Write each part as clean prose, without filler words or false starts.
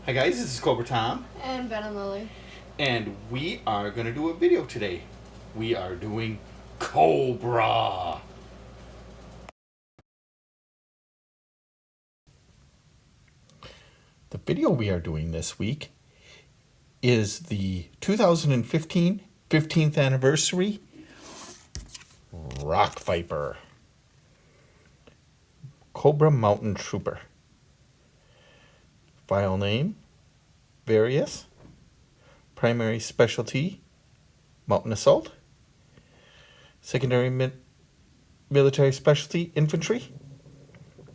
Hi guys, this is Cobra Tom, And Ben and Lily. and we are going to do a video today. We are doing Cobra. The video we are doing this week is the 2015 15th anniversary Rock Viper Cobra Mountain Trooper. File name, various. Primary specialty, mountain assault. Secondary military specialty, infantry.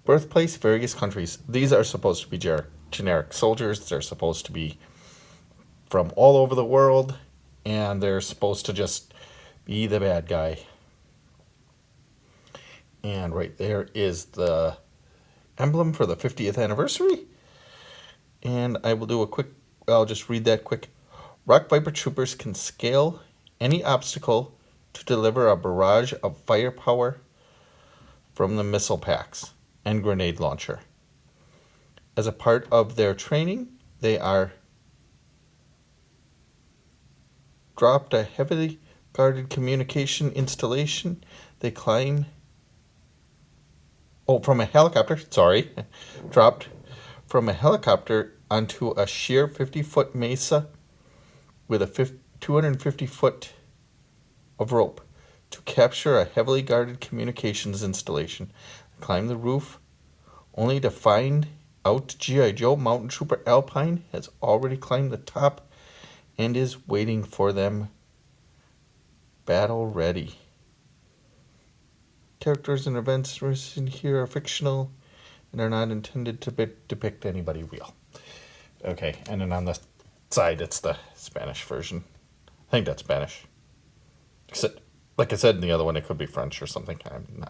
Birthplace, various countries. These are supposed to be generic soldiers. They're supposed to be from all over the world, and they're supposed to just be the bad guy. And right there is the emblem for the 50th anniversary. And I'll just read that quick. Rock Viper troopers can scale any obstacle to deliver a barrage of firepower from the missile packs and grenade launcher. As a part of their training, they are dropped a heavily guarded communication installation. They climb from a helicopter, dropped from a helicopter onto a sheer 50-foot mesa with a 250 foot of rope to capture a heavily guarded communications installation. Climb the roof only to find out G.I. Joe Mountain Trooper Alpine has already climbed the top and is waiting for them, battle ready. Characters and events in here are fictional and are not intended to depict anybody real. Okay, and then on the side it's the Spanish version. I think that's Spanish. Like I said in the other one, it could be French or something.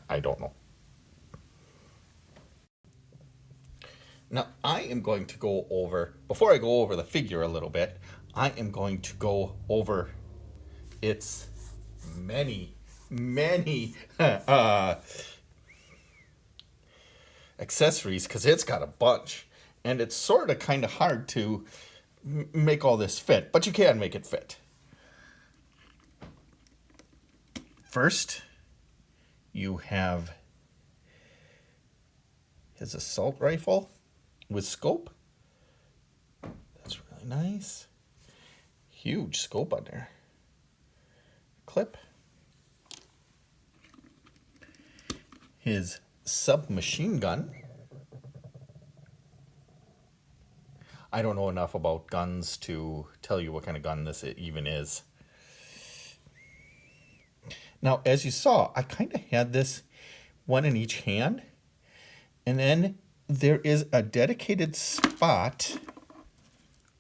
I don't know. Now, I am going to go over, before I go over the figure a little bit, I am going to go over its many accessories, because it's got a bunch. And it's sort of kind of hard to make all this fit, but you can make it fit. First, you have his assault rifle with scope. That's really nice. Huge scope on there. Clip. His submachine gun. I don't know enough about guns to tell you what kind of gun this even is. Now, as you saw, I kind of had this one in each hand. And then there is a dedicated spot,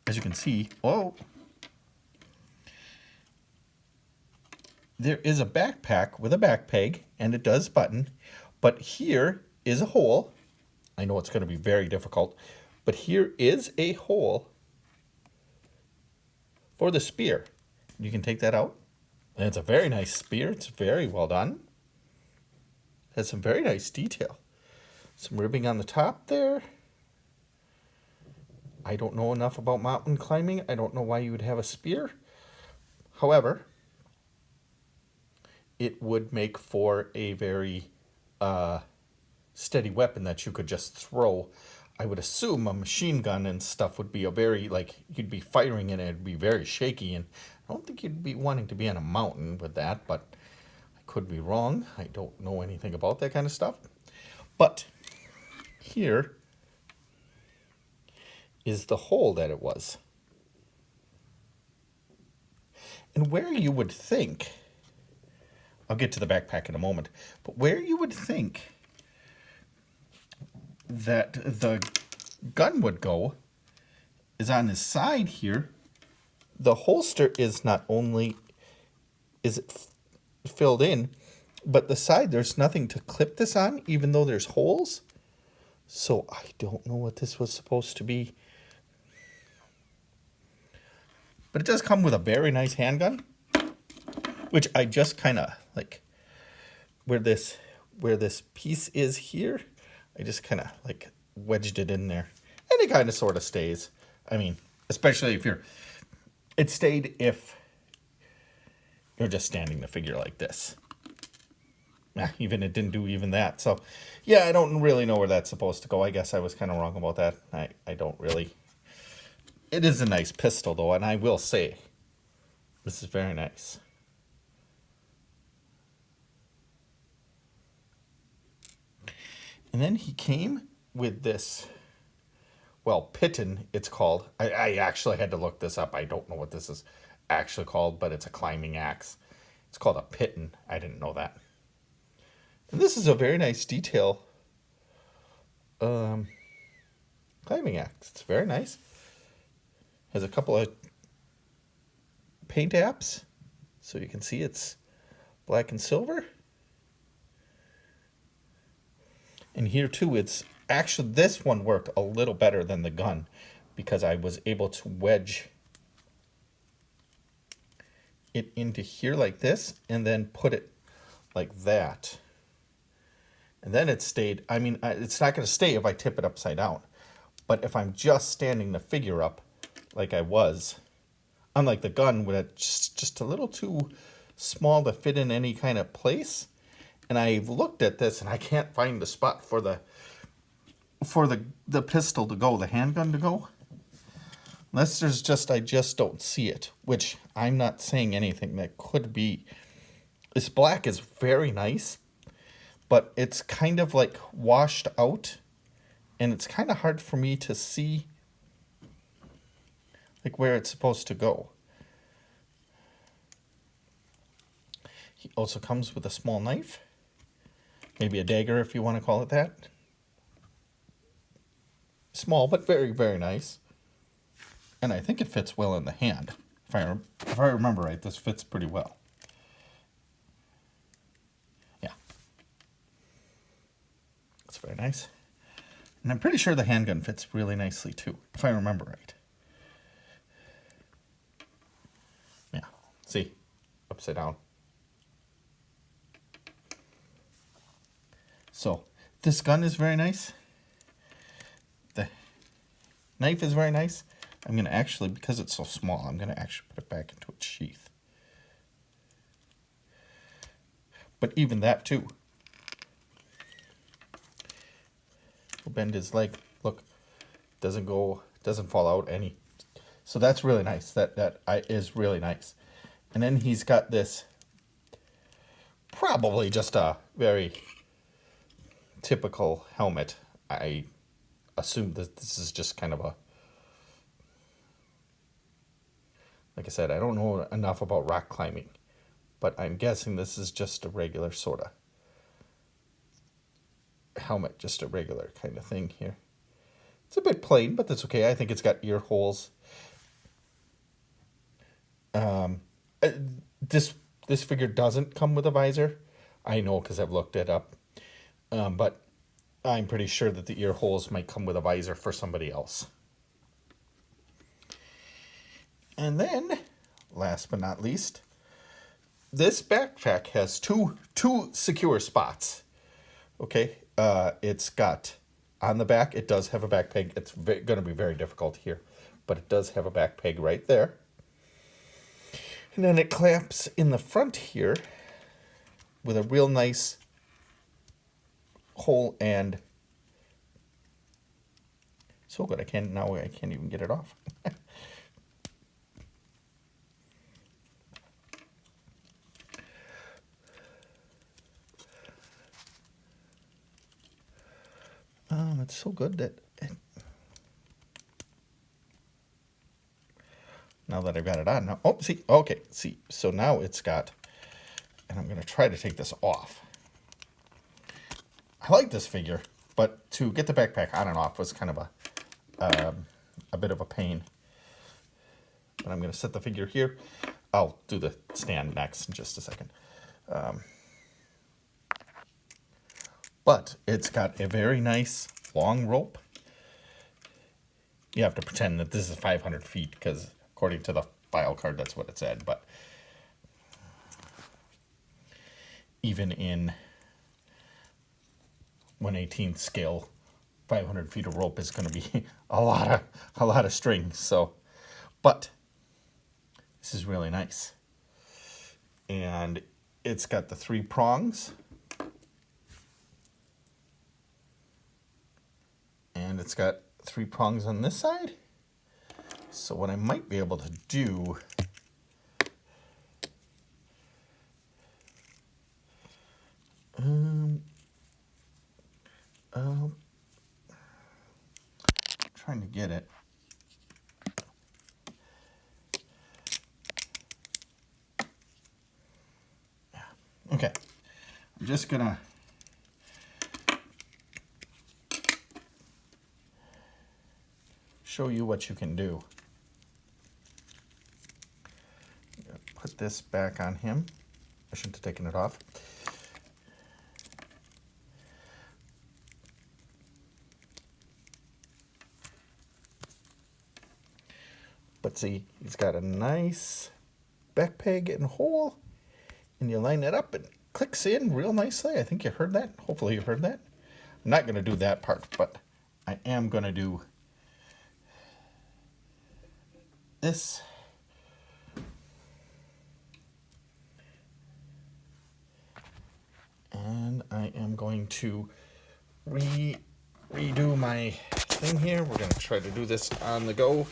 as you can see. Oh, there is a backpack with a back peg, and it does button. But here is a hole. I know it's going to be very difficult, but here is a hole for the spear. You can take that out. And it's a very nice spear. It's very well done. It has some very nice detail. Some ribbing on the top there. I don't know enough about mountain climbing. I don't know why you would have a spear. However, it would make for a very steady weapon that you could just throw. I would assume a machine gun and stuff would be a very, you'd be firing it and it'd be very shaky. And I don't think you'd be wanting to be on a mountain with that, but I could be wrong. I don't know anything about that kind of stuff. But here is the hole that it was. And where you would think, I'll get to the backpack in a moment, but where you would think that the gun would go is on his side here. The holster is not only is it filled in, but the side, there's nothing to clip this on, even though there's holes. So I don't know what this was supposed to be. But it does come with a very nice handgun, which I just kind of like where this piece is here. I just kind of wedged it in there, and it kind of sort of stays. I mean, especially if it stayed if you're just standing the figure like this. Even it didn't do even that. So, yeah, I don't really know where that's supposed to go. I guess I was kind of wrong about that. I don't really. It is a nice pistol, though, and I will say, this is very nice. And then he came with this, well, Piton, it's called. I actually had to look this up. I don't know what this is actually called, but it's a climbing axe. It's called a Piton. I didn't know that. And this is a very nice detail climbing axe. It's very nice. Has a couple of paint apps, so you can see it's black and silver. And here too, it's actually, this one worked a little better than the gun because I was able to wedge it into here like this and then put it like that. And then it stayed, I mean, it's not going to stay if I tip it upside down. But if I'm just standing the figure up like I was, unlike the gun, with it just a little too small to fit in any kind of place. And I've looked at this and I can't find the spot for the pistol to go, the handgun to go. Unless there's just, I just don't see it, which I'm not saying anything that could be. This black is very nice, but it's kind of like washed out, and it's kind of hard for me to see like where it's supposed to go. He also comes with a small knife, maybe a dagger if you want to call it that. Small, but very, very nice. And I think it fits well in the hand. If I remember right, this fits pretty well. Yeah. It's very nice. And I'm pretty sure the handgun fits really nicely too, if I remember right. Yeah. See? Upside down. So, this gun is very nice. The knife is very nice. I'm going to actually, because it's so small, I'm going to actually put it back into its sheath. But even that too. We'll bend his leg. Look, doesn't fall out any. So that's really nice. That is really nice. And then he's got this, probably just a very typical helmet. I assume that this is just kind of a, like I said, I don't know enough about rock climbing, but I'm guessing this is just a regular sort of helmet, just a regular kind of thing here. It's a bit plain, but that's okay. I think it's got ear holes. This figure doesn't come with a visor. I know because I've looked it up. But I'm pretty sure that the ear holes might come with a visor for somebody else. And then, last but not least, this backpack has two secure spots. Okay, it's got, on the back, it does have a back peg. It's going to be very difficult here, but it does have a back peg right there. And then it clamps in the front here with a real nice hole, and so good. I can't even get it off. It's so good that now that I've got it on now. Oh, see, okay, see. So now it's got, and I'm going to try to take this off. I like this figure, but to get the backpack on and off was kind of a bit of a pain. But I'm going to set the figure here. I'll do the stand next in just a second. But it's got a very nice long rope. You have to pretend that this is 500 feet because according to the file card, that's what it said. But even in 1/18 scale 500 feet of rope is going to be a lot of string. So, but this is really nice. And it's got the 3 prongs. And it's got 3 prongs on this side. So what I might be able to do trying to get it. Yeah. Okay. I'm just gonna show you what you can do. Put this back on him. I shouldn't have taken it off. But see, he's got a nice back peg and hole, and you line it up and it clicks in real nicely. I think you heard that. Hopefully you heard that. I'm not going to do that part, but I am going to do this. And I am going to redo my thing here. We're going to try to do this on the go.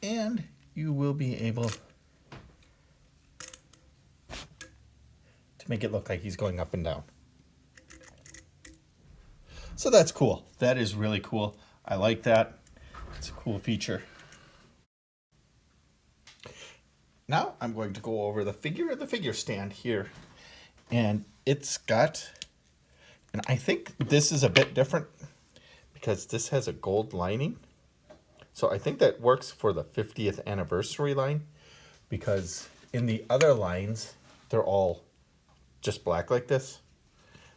And you will be able to make it look like he's going up and down. So that's cool. That is really cool. I like that. It's a cool feature. Now I'm going to go over the figure of the figure stand here. And it's got, and I think this is a bit different because this has a gold lining. So I think that works for the 50th anniversary line, because in the other lines, they're all just black like this.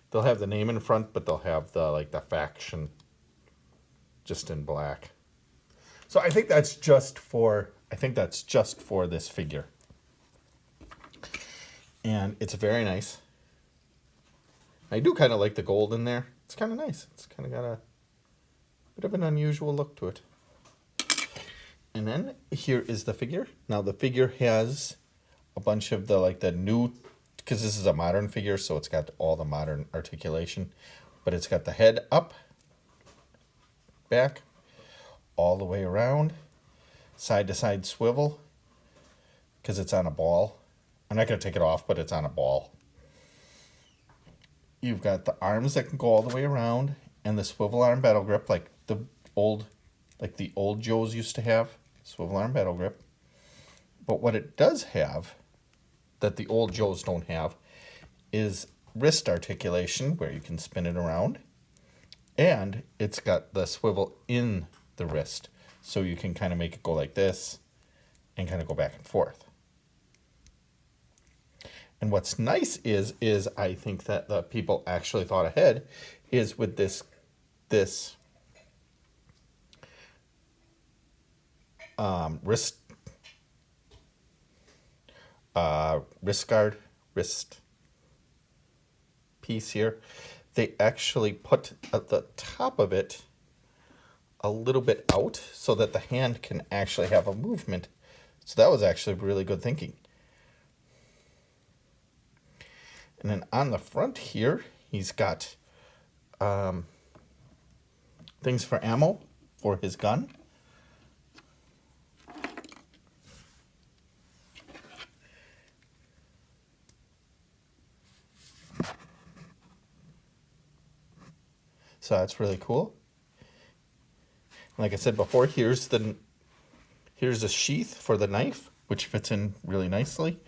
They'll have the name in front, but they'll have the faction just in black. So I think that's just for this figure. And it's very nice. I do kind of like the gold in there. It's kind of nice. It's kind of got a bit of an unusual look to it. And then here is the figure. Now the figure has a bunch of the new, because this is a modern figure, so it's got all the modern articulation, but it's got the head up, back, all the way around, side to side swivel, because it's on a ball. I'm not going to take it off, but it's on a ball. You've got the arms that can go all the way around, and the swivel arm battle grip like the old Joes used to have. Swivel arm battle grip. But what it does have that the old Joes don't have is wrist articulation, where you can spin it around. And it's got the swivel in the wrist, so you can kind of make it go like this and kind of go back and forth. And what's nice is I think that the people actually thought ahead is with this wrist piece here. They actually put at the top of it a little bit out so that the hand can actually have a movement. So that was actually really good thinking. And then on the front here, he's got things for ammo for his gun. So that's really cool. Like I said before, here's a sheath for the knife, which fits in really nicely.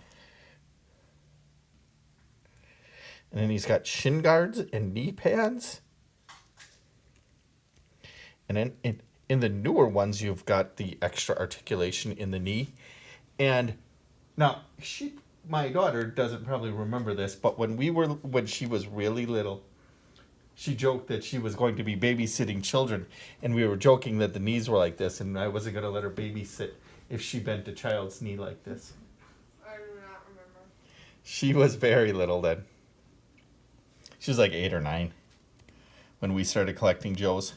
And then he's got shin guards and knee pads. And then in the newer ones, you've got the extra articulation in the knee. And now, my daughter doesn't probably remember this, but when she was really little, she joked that she was going to be babysitting children, and we were joking that the knees were like this, and I wasn't going to let her babysit if she bent a child's knee like this. I do not remember. She was very little then. She was like 8 or 9 when we started collecting Joes.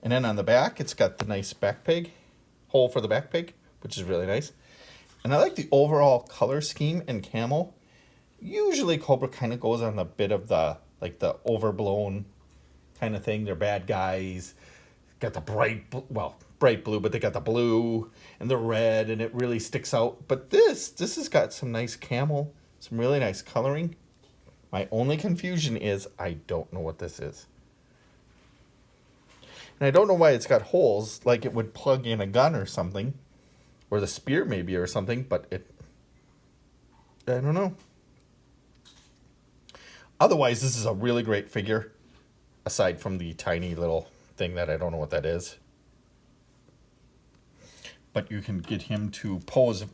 And then on the back, it's got the nice back peg, hole for the back peg, which is really nice. And I like the overall color scheme and camo. Usually Cobra kind of goes on a bit of the, like the overblown kind of thing. They're bad guys. Got the bright blue, but they got the blue and the red, and it really sticks out. But this has got some nice camo, some really nice coloring. My only confusion is I don't know what this is. And I don't know why it's got holes, like it would plug in a gun or something. Or the spear maybe or something, but I don't know. Otherwise, this is a really great figure, aside from the tiny little thing that I don't know what that is. But you can get him to pose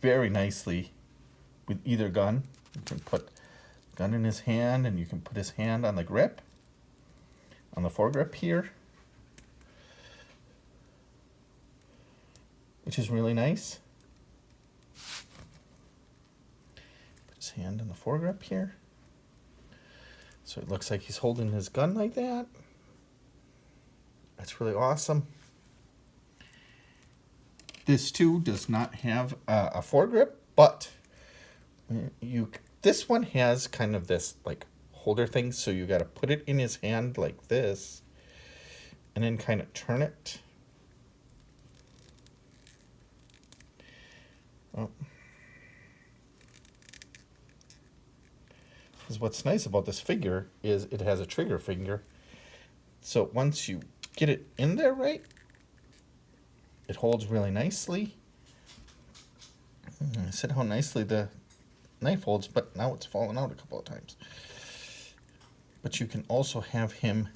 very nicely with either gun. You can put the gun in his hand, and you can put his hand on the grip, on the foregrip here, which is really nice. Put his hand on the foregrip here. So it looks like he's holding his gun like that. That's really awesome. This too does not have a foregrip, but this one has kind of this like holder thing, so you got to put it in his hand like this, and then kind of turn it. Oh. Because what's nice about this figure is it has a trigger finger. So once you get it in there right, it holds really nicely. I said how nicely the knife holds, but now it's fallen out a couple of times. But you can also have him,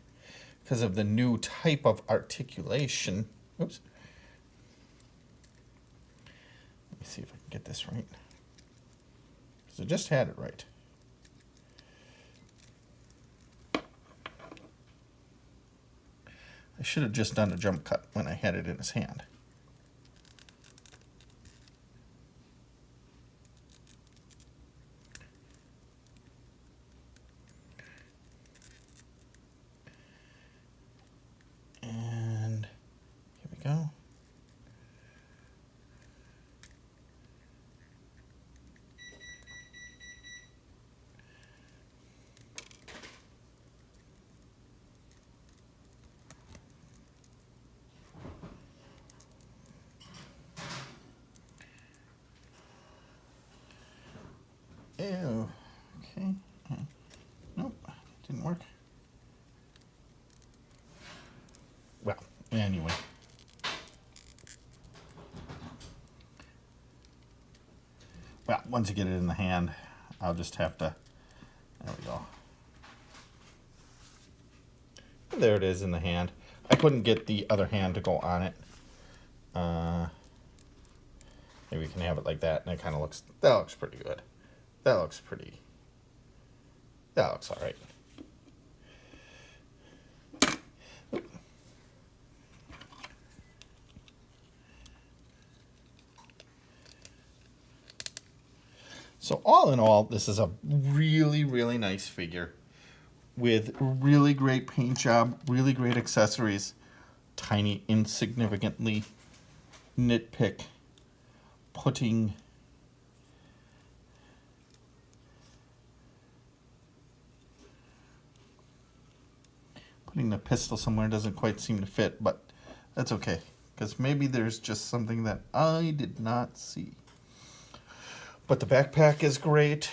because of the new type of articulation. Oops. Let me see if I can get this right. Because I just had it right. I should have just done a jump cut when I had it in his hand. And here we go. Ew. Okay. Nope. Didn't work. Well, anyway. Well, once you get it in the hand, I'll just have to... There we go. And there it is in the hand. I couldn't get the other hand to go on it. Maybe we can have it like that, and it kind of looks... That looks pretty good. That looks all right. So all in all, this is a really, really nice figure with really great paint job, really great accessories, tiny, insignificantly nitpick, putting the pistol somewhere doesn't quite seem to fit, but that's okay, because maybe there's just something that I did not see. But the backpack is great.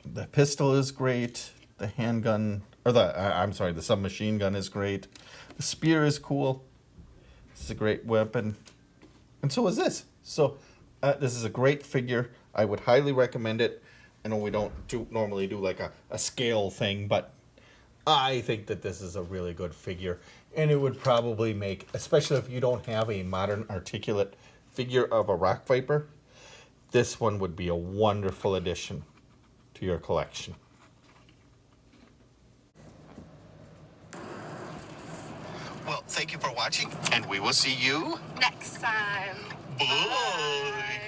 The pistol is great. The handgun, or the submachine gun is great. The spear is cool. This is a great weapon. And so is this. So this is a great figure. I would highly recommend it. I know we don't normally do like a scale thing, but I think that this is a really good figure, and it would probably make, especially if you don't have a modern articulate figure of a Rock Viper, this one would be a wonderful addition to your collection. Well, thank you for watching, and we will see you next time. Bye.